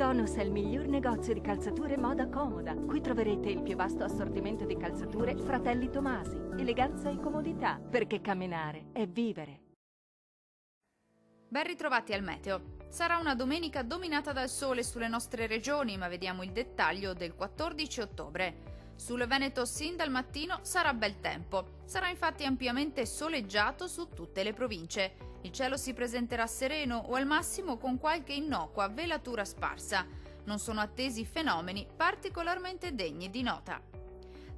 Tonus è il miglior negozio di calzature moda comoda. Qui troverete il più vasto assortimento di calzature Fratelli Tomasi. Eleganza e comodità, perché camminare è vivere. Ben ritrovati al meteo. Sarà una domenica dominata dal sole sulle nostre regioni, ma vediamo il dettaglio del 14 ottobre. Sul Veneto sin dal mattino sarà bel tempo. Sarà infatti ampiamente soleggiato su tutte le province. Il cielo si presenterà sereno o al massimo con qualche innocua velatura sparsa. Non sono attesi fenomeni particolarmente degni di nota.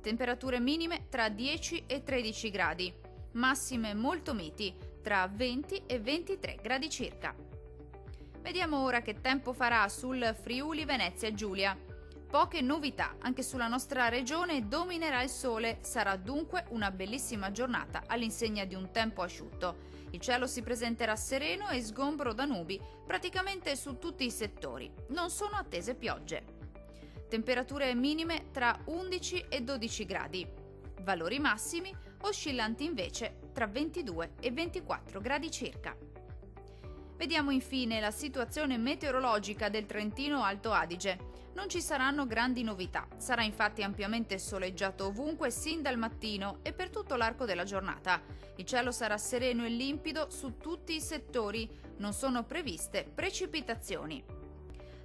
Temperature minime tra 10 e 13 gradi. Massime molto miti, tra 20 e 23 gradi circa. Vediamo ora che tempo farà sul Friuli Venezia Giulia. Poche novità, anche sulla nostra regione dominerà il sole, sarà dunque una bellissima giornata all'insegna di un tempo asciutto. Il cielo si presenterà sereno e sgombro da nubi praticamente su tutti i settori, non sono attese piogge. Temperature minime tra 11 e 12 gradi, valori massimi oscillanti invece tra 22 e 24 gradi circa. Vediamo infine la situazione meteorologica del Trentino Alto Adige. Non ci saranno grandi novità, sarà infatti ampiamente soleggiato ovunque sin dal mattino e per tutto l'arco della giornata. Il cielo sarà sereno e limpido su tutti i settori, non sono previste precipitazioni.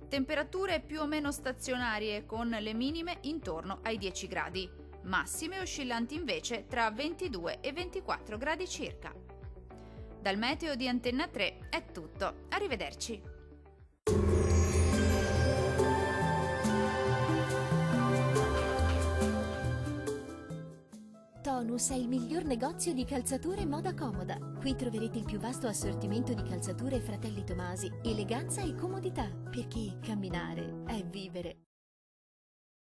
Temperature più o meno stazionarie con le minime intorno ai 10 gradi, massime oscillanti invece tra 22 e 24 gradi circa. Dal meteo di Antenna 3 è tutto, arrivederci. Tonus è il miglior negozio di calzature moda comoda. Qui troverete il più vasto assortimento di calzature Fratelli Tomasi, eleganza e comodità, perché camminare è vivere.